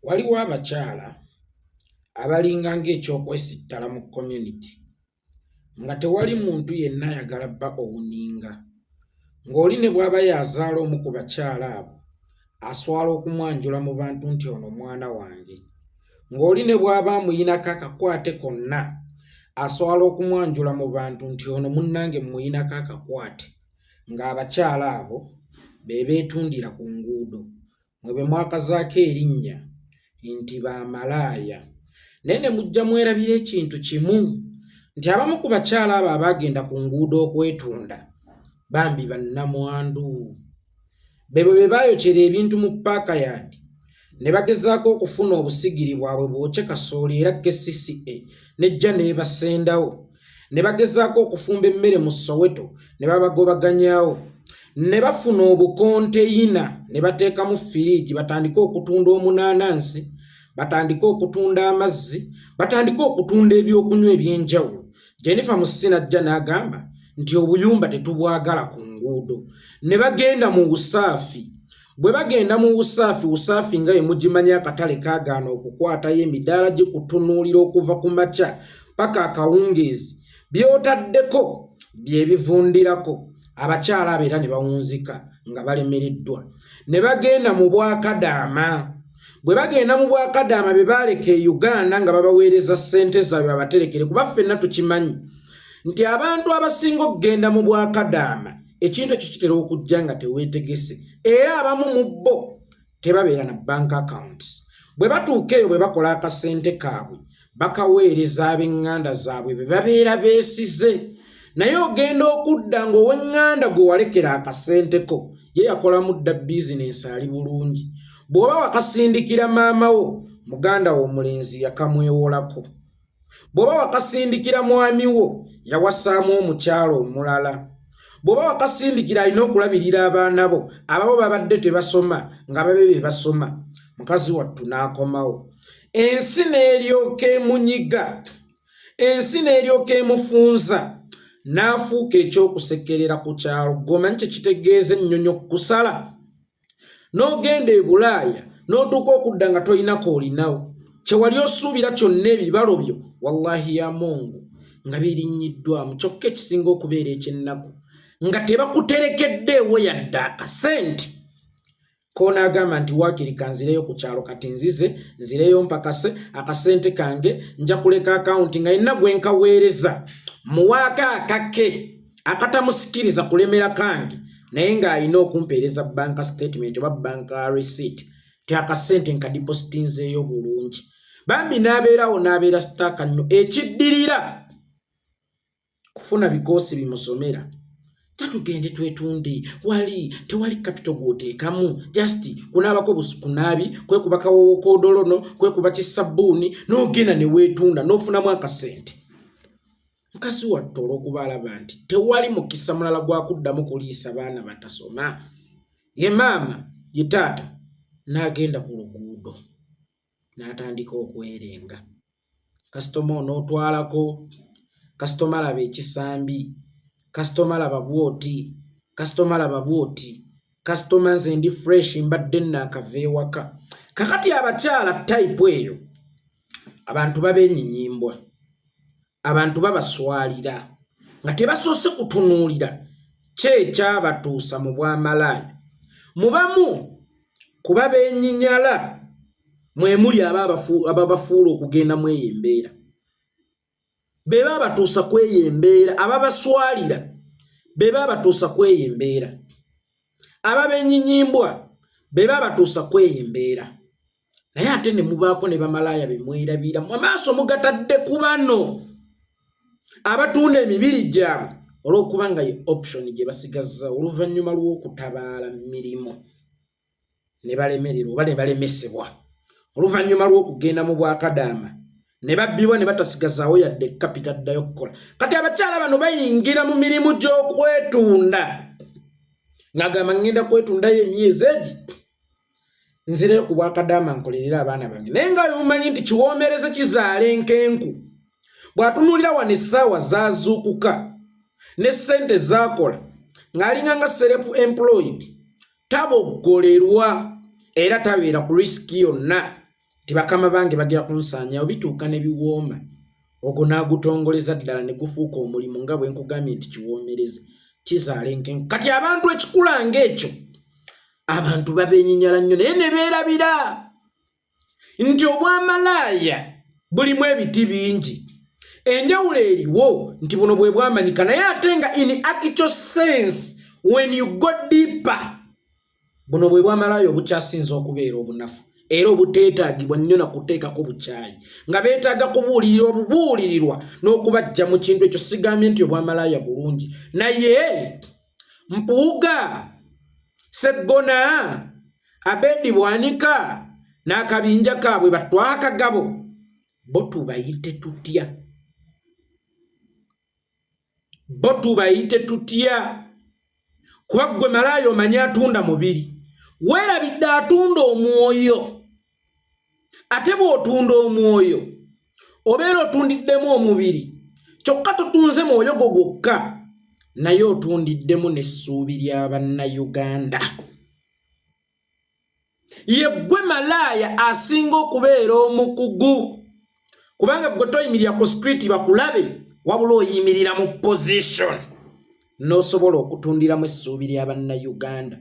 Waliwo abakyala abalinga ng'ekyokwesittala mu community nga tewali muntu yenna ayagala bba owuninga, ng'oli ne bw'aba yazaala omu ku bakyala abo aswala okumwanjula mu bantu nti ono mwana wange, ng'oli ne bw'aba amuyinako akakwate konna aswala okumwanjula mu bantu nti ono munnange muyinako akakwate, ng'abakyala abo be beetundira ku nguudo mwe be mwakazaako erinnya nti bamalaaya. Naye ne mujja mwerabira ekintu kimu nti abamu ku bakyala abo abaagenda ku nguudo okwetunda bambi bannamwandu. Be bwe baayokera ebintu mu paaka yaadi ne bagezaako okufuna obusigiri bwabwe bwokye kasooli era KCCA nejja n'ebasendawo, ne bagezaako okufumba emmere mu Soweto ne babagobaganyaawo, ne bafuna obukonteyina ne bateekamu firiigi batandike okutunda omunaanansi, batandike okutunda amazzi, batandike okutunda ebyokunywa eby'enjawulo. Jennifer Musina ajja n'agamba nti obuyumba tetubwagala ku nguudo. Ne bagenda mu busaafi. Bwe bagenda mu busaafi nga ye mugimanya akatale kaagaana okukwatayo emidaala gye kutunuulira okuva ku makya paka akawungeezi by'otaddeko bye bivundirako. Abakyala abo era ne bawunzika nga balemereddwa. Ne bagenda mu Bwakadaama. Bwe bagenda mu Bwakadaama be baaleka e Uganda nga babaweereza ssente zaabwe abaterekere, kuba ffenna tukimanyi nti abantu abasinga okugenda mu Bwakadaama ekintu ekyo kitera okujja nga teweetegese, era abamu mu bo tebabeera na bank accounts. Bwe batuuka eyo bwe bakola akasente kaabwe bakaweereza ab'eŋŋanda zaabwe be babeera beesize. Naye ogenda okudda ng'ow'eŋŋanda gwe walekera akasenteko ye yakolamu dda bizinensi ali bulungi. Bw'oba wakasindikira maama wo, muganda wo omulenzi yakamwewolako. Bw'oba wakasindikira mwami wo, yawasaamu omukyalo omulala. Bw'oba wakasindikira alina okulabirira abaana bo ababo babadde tebasoma nga babe be basoma, mukazi wattu n'akomawo. Ensi n'eryoka emunyiga, ensi n'eryoka emufunza, n'afuuka ekyokusekerera ku kyalo. Gwomanyi kye kitegeeza ennyonyo kusala. N'ogenda e Bulaaya n'otuuka okudda nga tolinako olinawo, kye wali osuubira kyonna ebibalo byo wallahi ya Mungu nga birinnyiddwamu. Kyokka ekisinga okubeera eky'ennaku nga tebakuterekeddeewo yadde akasente koonaagamba nti waakiri kanzireyo ku kyalo kati nzireyo mpakase akasente kange nja kuleka akawunti nga yenna gwe nkaweereza muwaaka akake akatamusikiriza kulemera kange, naye ng'alina okumpeereza bank statement oba bank receipt ti akasente nkadipositinzeeyo bulungi. Bambi n'abeerawo n'abeera sitaaka nnyo. Ekiddirira kufuna bikoosi bimusomera. Tatugende twetunde, tewali capital gw'oteekamu, just kunaabako busukunaabi, kwekuba kawowo koodolono, kwekuba kisabbuuni, n'ogenda ne weetunda n'ofunamu akasente. Mukazi wattu olw'okuba alaba nti tewali mukisa mulala gwakuddamu kuliisa baana batasoma, ye maama ye taata n'agenda ku luguudo n'atandika okwerenga. Kasitoma onootwalako, kasitoma laba ekisambi, kasitoma laba bwoti, kasitoma laba bwoti, kasitoma nze ndi fresh mbadde naakava ewaka. Kakati abakyala type eyo abantu babeenyinyimbwa, abantu babaswalira nga tebasoose kutunuulira kyekyabatuusa mu bwamalaaya. Mubamu kuba beenyinyala mwe muli ababafuula okugenda mu eyo embeera, be babatuusa ku eyo embeera. Ababaswalira be babatuusa ku eyo embeera, ababeenyinyimbwa be babatuusa ku eyo embeera. Naye ate ne mubaako ne bamalaaya be mwerabira mu maaso mugatadde ku bano abatunda emibiri gyabwe olw'okuba nga ye option gye basigazza oluvannyuma lw'okutabaala mirimu ne balemererwa oba ne balemesebwa, oluvannyuma lw'okugenda mu Bwakadaama ne babbibwa ne batasigazaawo yadde kapita ddayo kukola. Kati abakyala bano bayingira mu mirimu gy'okwetunda ng'agamba ngenda kwetundayo emyezi egi nzireyo ku Bwakadaama nkolerera abaana bange. Naye nga mumanyi nti kiwoomereze kizaala enkenku. Bw'atunuulira wano essaawa zaazuukuka ne ssente zaakola ng'alinga nga self employed, taboggolerwa era tabeera ku risiki yonna tibakama bange bagira kunsanya obituuka ne biwooma ogwo naagutongoleza ddala ne gufuuka omulimu nga bwe nkugambye nti kiwoomereze kizaala enkenku kati abantu ekikula ng'ekyo abantu babenyinyala nnyo naye ne beerabira nti obwamalaaya bulimu ebiti bingi enjawulo eriwo nti buno bwe bwamanyika naye ate nga in actual sense when you go deeper buno bwe bwamalaaya obukyasinza okubeera obunafu era obuteetaagibwa nnyo na kuteekako bukyayi nga beetaaga kubuulirirwa n'okubajja mu kintu ekyo sigambye nti obwamalaaya bulungi naye Mpuuga Sseggona Abedi Bwanika n'akabinja kaabwe batwakagabo bo tubayite tutya kuba gwe malaaya omanyi atunda mubiri weerabidde atunda omwoyo ate bw'otunda omwoyo obeera otundiddemu omubiri kyokka totunze mwoyo gwo gwokka naye otundiddemu n'essuubi ly'Abannayuganda ye gwe malaaya asinga okubeera omukugu kubanga gwe toyimirira ku street bakulabe wabula oyimirira mu position n'osobola okutundiramu essuubi ly'Abannayuganda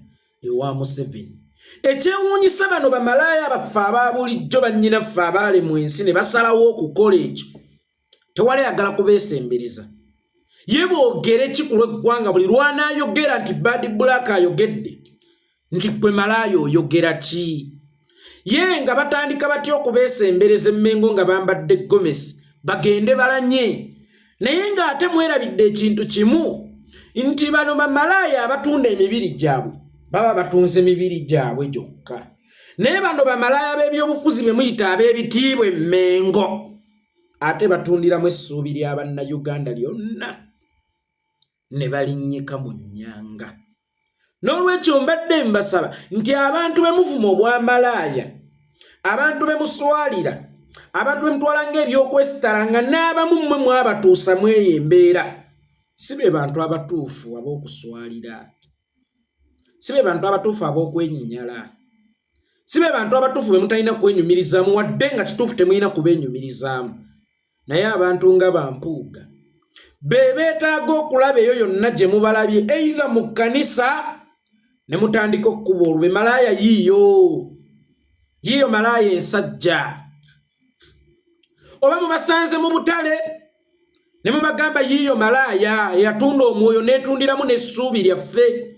ewa Museveni ekyewuunyisa bano bamalaaya baffe aba bulijjo bannyinaffe abaale mu ensi ne basalawo okukola ekyo tewali ayagala kubeesembereza ye boogere ki ku lw'eggwanga buli lwanaayogera nti Bad Black ayogedde nti gwe malaaya oyogera ki ye nga batandika batya okubeesembereza emmengo nga bambadde gomesi bagende balanye naye ng'ate mwerabidde ekintu kimu nti bano bamalaaya abatunda emibiri gyabwe baba batunze emibiri gyabwe gyokka naye bano bamalaaya b'ebyobufuzi be muyita ab'ebitiibwa emmengo ate batundiramu essuubi ly'Abannayuganda lyonna ne balinnyika mu nnyanga n'olwekyo mbadde mbasaba nti abantu be muvuma obwamalaaya abantu be muswalira abantu be mutwala ng'ebyokwesitala nga n'abamu mmwe mwabatuusa mweyo embeera si be bantu abatuufu ab'okuswalira si be bantu abatuufu ab'okwenyinyala si be bantu abatuufu be mutalina kwenyumirizaamu wadde nga kituufu temulina kubeenyumirizaamu naye abantu nga Mpuuga be beetaaga okulaba eyo yonna gye mubalabye either mu kkanisa ne mutandika okukuba olube malaaya yiyo malaaya ensajja oba mubasanze mu butale ne mubagamba yiyo malaaya eyatunda omwoyo neetundiramu n'essuubi lyaffe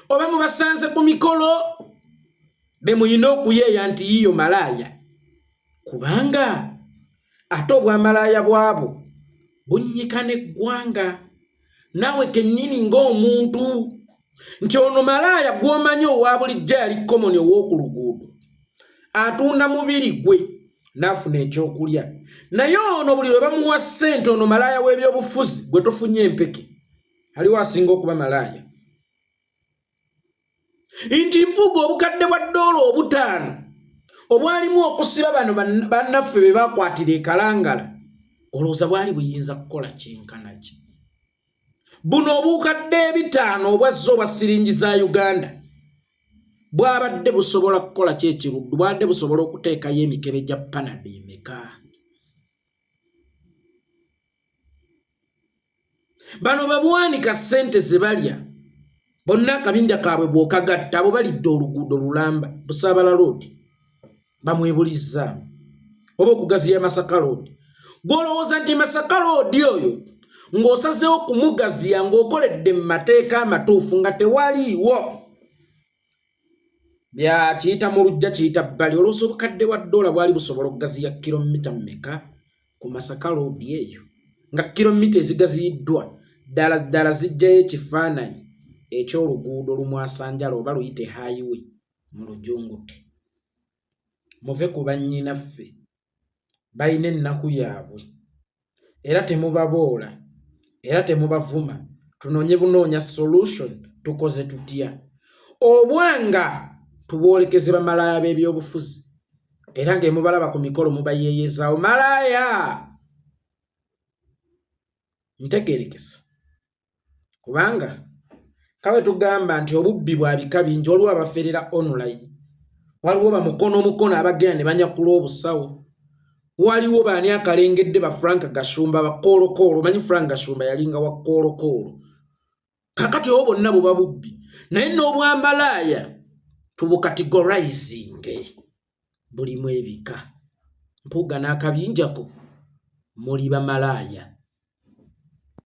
oba mubasanze ku mikolo be muyina okuyeeya nti yiyo malaaya kubanga ate obwamalaaya bwabo bunnyika n'eggwanga naawe kennyini ng'omuntu nti ono malaaya gw'omanyi owa bulijjo yali komoni ow'oku luguudo atunda mubiri gwe n'afuna ekyokulya naye ono buli lwe bamuwa ssente ono malaaya w'ebyobufuzi gwe tofunye empeke aliwo asinga okuba malaaya nti Mpuuga obukadde bwa $5 obwalimu okusiba bano bannaffe be bakwatira ekalangala olowooza bwali buyinza kukola kyenkana ki buno obukadde 5 obwazza obwa siringi za Uganda bwabadde busobola kukola kyekiruddu bwadde busobola okuteekayo emikebe gya panado emeka bano babwanika ssente ze balya bonna akabinja kaabwe bw'okagatta abo balidde oluguudo lulamba Busaabala road bamwebulizzaamu oba okugaziya Masaka road gw'olowooza nti Masaka road oyo ng'osazeewo kumugaziya ng'okoledde mu mateeka amatuufu nga tewaliiwo bya kiyita mu lujja kiyita bbali olowooza obukadde bwa $1 bwali busobola okugaziya kilomita mmeka ku Masaka road eyo nga kilomita ezigaziyiddwa ddala zijjayo ekifaananyi eky'oluguudo lumwasanjala oba luyite highway mu Lujunguti muve ku bannyinaffe balina ennaku yaabwe era temubaboola era temubavuma tunoonye bunoonya solution tukoze tutya obwanga tuboolekeze bamalaaya b'ebyobufuzi era ng'emubalaba ku mikolo mubayeeyezaawo malaaya ntegeerekesa kubanga kawe tugamba nti obubbi bwa bika bingi waliwo abaferera online waliwo bamukono abagenda ne banyakula obusawo, waliwo baani akalengedde ba Frank Gashumba bakoolokolo, manyi Frank Gashumba yalinga wa koolokolo. Kakati obo bonna buba bubbi, naye n'obwamalaaya tubukategorizing bulimu ebika. Mpuuga n'akabinjako muli bamalaaya.